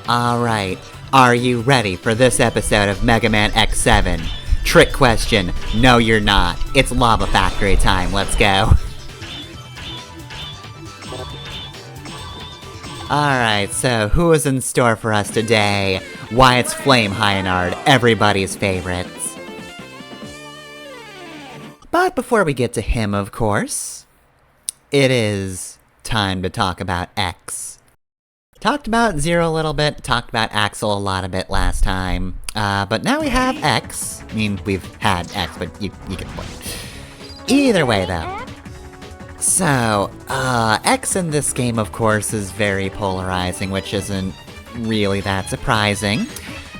Alright, are you ready for this episode of Mega Man X7? Trick question, no you're not. It's Lava Factory time, let's go. Alright, so who is in store for us today? Why, it's Flame Hyenard, everybody's favorites. But before we get to him, of course, it is time to talk about X. Talked about Zero a little bit, talked about Axel a lot of it last time, but now we have X. I mean, we've had X, but you get the point. Either way, though. So, X in this game, of course, is very polarizing, which isn't really that surprising.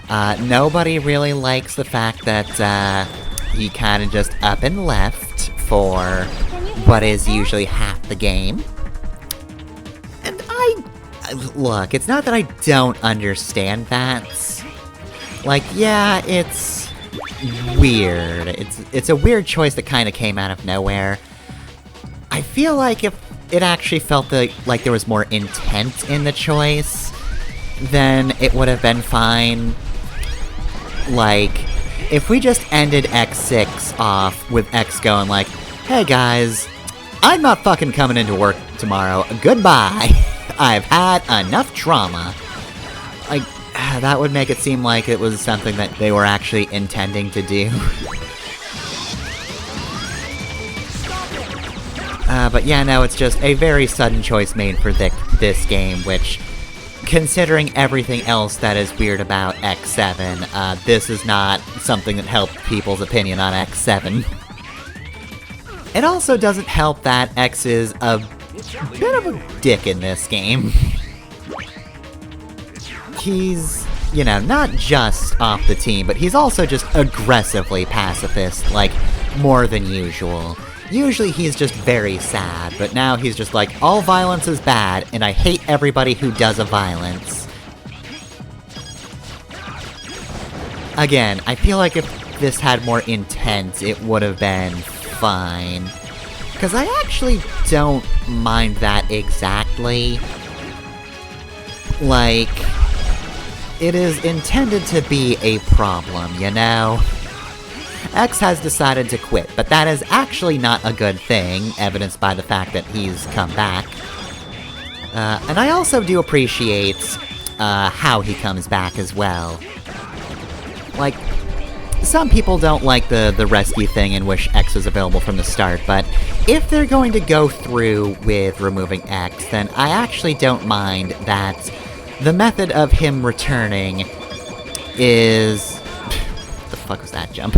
Nobody really likes the fact that, he kinda just up and left for what is usually half the game. And look, it's not that I don't understand that. Like, yeah, it's weird. It's a weird choice that kinda came out of nowhere. I feel like if it actually felt like there was more intent in the choice, then it would have been fine. Like, if we just ended X6 off with X going like, hey guys, I'm not fucking coming into work tomorrow, goodbye, I've had enough trauma. Like, that would make it seem like it was something that they were actually intending to do. But yeah, no, it's just a very sudden choice made for this game, which, considering everything else that is weird about X7, this is not something that helped people's opinion on X7. It also doesn't help that X is a bit of a dick in this game. He's, you know, not just off the team, but he's also just aggressively pacifist, like, more than usual. Usually he's just very sad, but now he's just like, all violence is bad, and I hate everybody who does a violence. Again, I feel like if this had more intent, it would have been fine. Because I actually don't mind that exactly. Like, it is intended to be a problem, you know? X has decided to quit, but that is actually not a good thing, evidenced by the fact that he's come back. And I also do appreciate, how he comes back as well. Like, some people don't like the rescue thing and wish X was available from the start, but if they're going to go through with removing X, then I actually don't mind that the method of him returning is... what the fuck was that jump?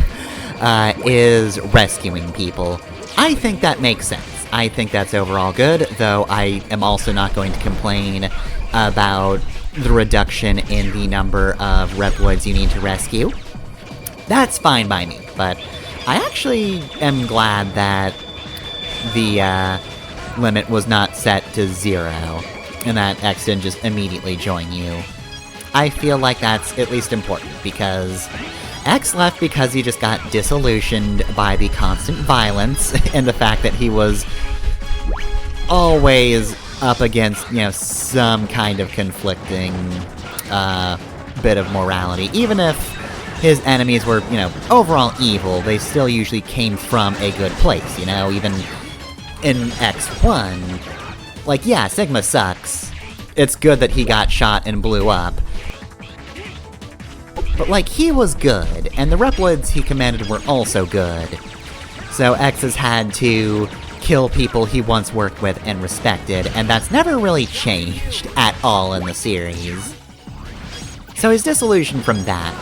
Is rescuing people. I think that makes sense. I think that's overall good, though I am also not going to complain about the reduction in the number of Reploids you need to rescue. That's fine by me, but I actually am glad that the limit was not set to 0, and that X didn't just immediately join you. I feel like that's at least important, because X left because he just got disillusioned by the constant violence and the fact that he was always up against, you know, some kind of conflicting bit of morality. Even if his enemies were, you know, overall evil, they still usually came from a good place, you know? Even in X1, like, yeah, Sigma sucks. It's good that he got shot and blew up. But, like, he was good, and the Reploids he commanded were also good. So X has had to kill people he once worked with and respected, and that's never really changed at all in the series. So he's disillusioned from that.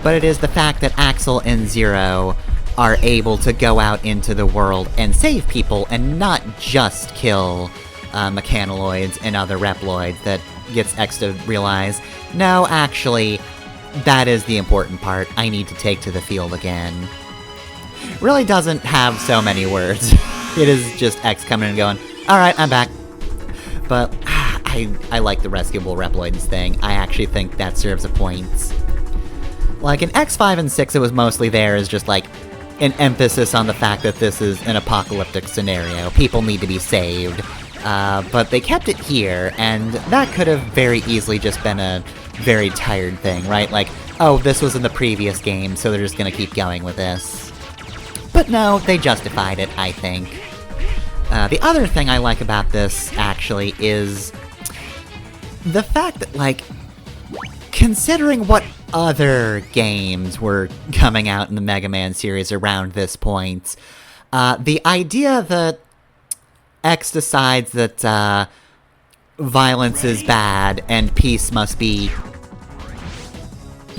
But it is the fact that Axel and Zero are able to go out into the world and save people, and not just kill mechanoloids and other Reploids that gets X to realize, no, actually, that is the important part. I need to take to the field again. Really doesn't have so many words. It is just X coming and going, alright, I'm back. But I like the rescuable Reploids thing. I actually think that serves a point. Like, in X5 and 6, it was mostly there as just, like, an emphasis on the fact that this is an apocalyptic scenario. People need to be saved. but they kept it here, and that could have very easily just been a very tired thing, right? Like, oh, this was in the previous game, so they're just gonna keep going with this. But no, they justified it, I think. The other thing I like about this, actually, is the fact that, like, considering what other games were coming out in the Mega Man series around this point, the idea that X decides that, violence is bad and peace must be,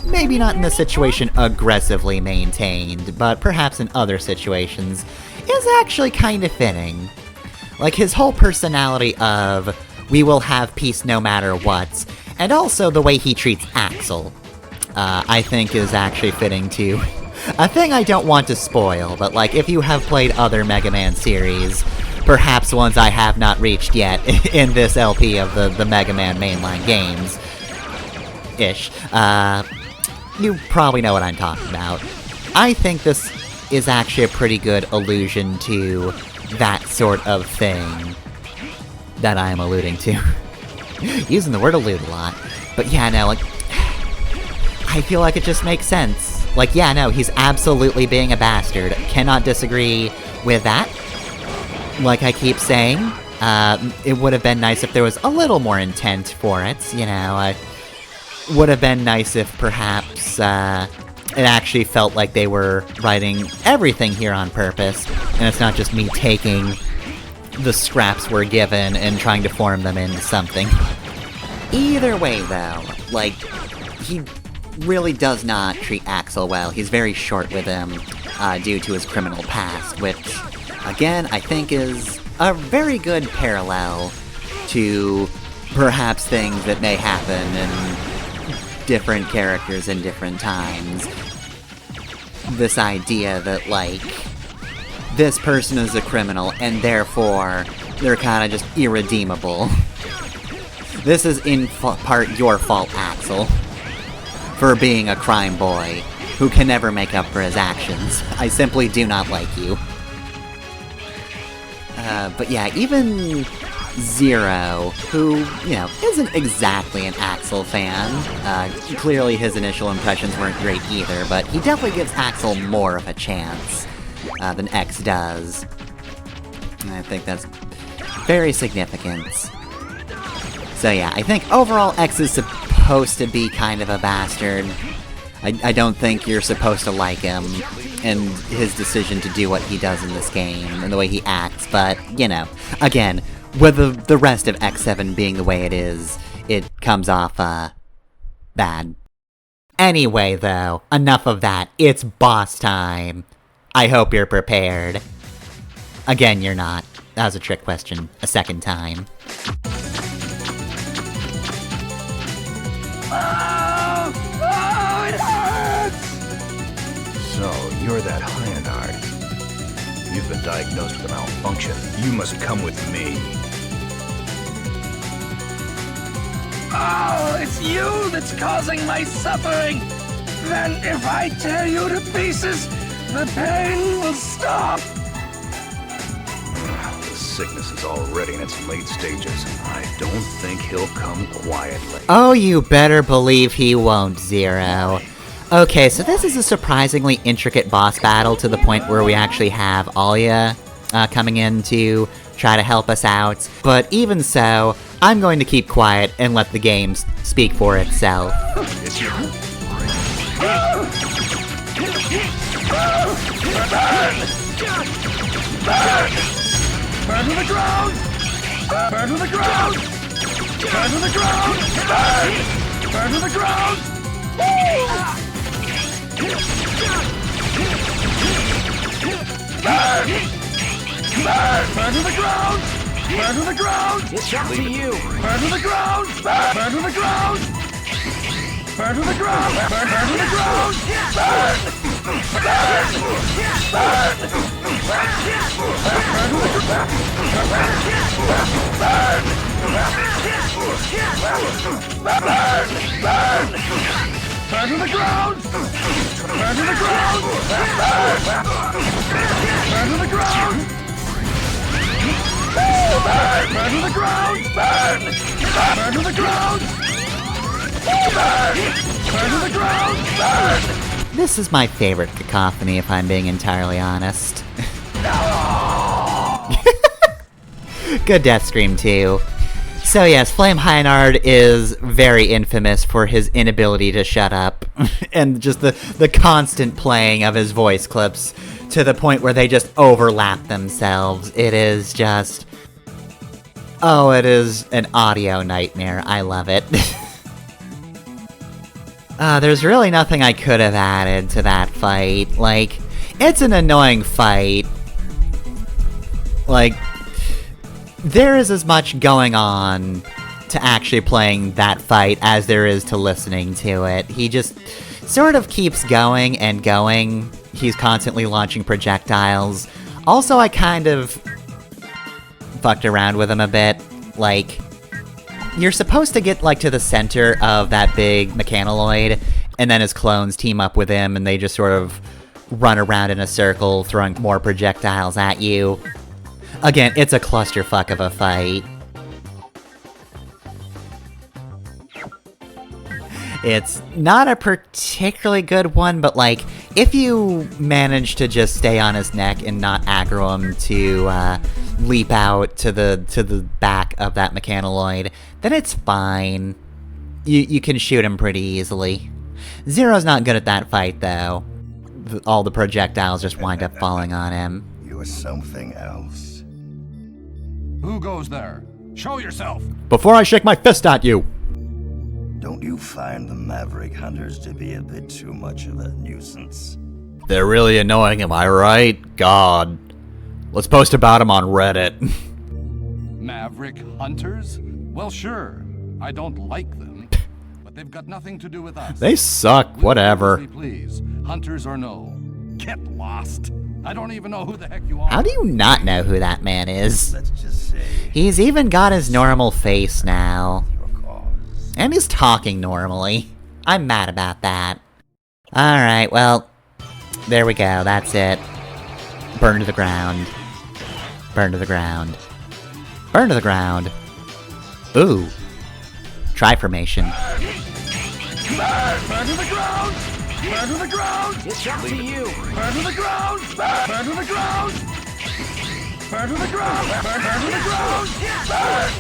maybe not in this situation aggressively maintained, but perhaps in other situations, is actually kind of fitting. Like, his whole personality of, we will have peace no matter what, and also the way he treats Axel, I think is actually fitting too. A thing I don't want to spoil, but like, if you have played other Mega Man series, perhaps ones I have not reached yet in this LP of the Mega Man mainline games, you probably know what I'm talking about. I think this is actually a pretty good allusion to that sort of thing that I am alluding to. Using the word allude a lot. But yeah, no, like, I feel like it just makes sense. Like, yeah, no, he's absolutely being a bastard. Cannot disagree with that. Like I keep saying, it would have been nice if there was a little more intent for it, you know, would have been nice if perhaps, it actually felt like they were writing everything here on purpose, and it's not just me taking the scraps we're given and trying to form them into something. Either way, though, like, he really does not treat Axel well. He's very short with him, due to his criminal past, which, again, I think is a very good parallel to perhaps things that may happen in different characters in different times. This idea that, like, this person is a criminal, and therefore, they're kinda just irredeemable. This is in part your fault, Axel, for being a crime boy, who can never make up for his actions. I simply do not like you. But yeah, even Zero, who, you know, isn't exactly an Axel fan. Clearly his initial impressions weren't great either, but he definitely gives Axel more of a chance than X does. And I think that's very significant. So yeah, I think overall X is supposed to be kind of a bastard. I don't think you're supposed to like him and his decision to do what he does in this game and the way he acts, but, you know, again, with the rest of X7 being the way it is, it comes off, bad. Anyway, though, enough of that. It's boss time. I hope you're prepared. Again, you're not. That was a trick question. A second time. Oh, it hurts! So, you're that Hyenard. You've been diagnosed with a malfunction. You must come with me. Oh, it's you that's causing my suffering! Then if I tear you to pieces, the pain will stop! The sickness is already in its late stages. I don't think he'll come quietly. Oh, you better believe he won't, Zero. Okay, so this is a surprisingly intricate boss battle to the point where we actually have Alia coming in to try to help us out. But even so, I'm going to keep quiet and let the game speak for itself. Burn to the ground! Burn to the ground! Burn to the ground! Burn! Burn to the ground! Burn! Burn! Burn to the ground! Burn to the ground! It's up to you. Burn to the ground! Burn to the ground! Burn to the ground! Burn to the ground! Burn! Burn! Burn! Burn to the ground! Burn to the ground! Burn to the ground! Burn to the ground! Burn! Burn to the ground! Burn! Burn to the ground! Burn! This is my favorite cacophony, if I'm being entirely honest. Good death scream, too. So yes, Flame Hyenard is very infamous for his inability to shut up, and just the constant playing of his voice clips to the point where they just overlap themselves. It is just... oh, it is an audio nightmare. I love it. There's really nothing I could have added to that fight. Like, it's an annoying fight. Like, there is as much going on to actually playing that fight as there is to listening to it. He just sort of keeps going and going. He's constantly launching projectiles. Also, I kind of fucked around with him a bit. Like, you're supposed to get, like, to the center of that big mechanoid, and then his clones team up with him, and they just sort of run around in a circle, throwing more projectiles at you. Again, it's a clusterfuck of a fight. It's not a particularly good one, but, like, if you manage to just stay on his neck and not aggro him to, leap out to the back of that mechanoid, then it's fine. You can shoot him pretty easily. Zero's not good at that fight, though. All the projectiles just wind up falling on him. You're something else. Who goes there? Show yourself! Before I shake my fist at you! Don't you find the Maverick Hunters to be a bit too much of a nuisance? They're really annoying, am I right? God. Let's post about them on Reddit. Maverick Hunters? Well, sure. I don't like them. But they've got nothing to do with us. They suck, whatever. Please, hunters or no. Get lost. I don't even know who the heck you are. How do you not know who that man is? Let's just say He's even got his normal face now. your cause. And he's talking normally. I'm mad about that. Alright, well, there we go, that's it. Burn to the ground. Burn to the ground. Burn to the ground. Ooh. Tri-formation. Burn to the ground! Burn to the ground! It's up to you! Burn to the ground! Burn to the ground! Burn to the ground! Burn to the ground! Burn!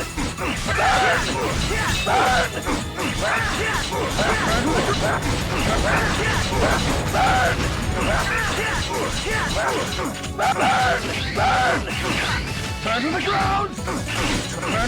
Burn to the ground! Burn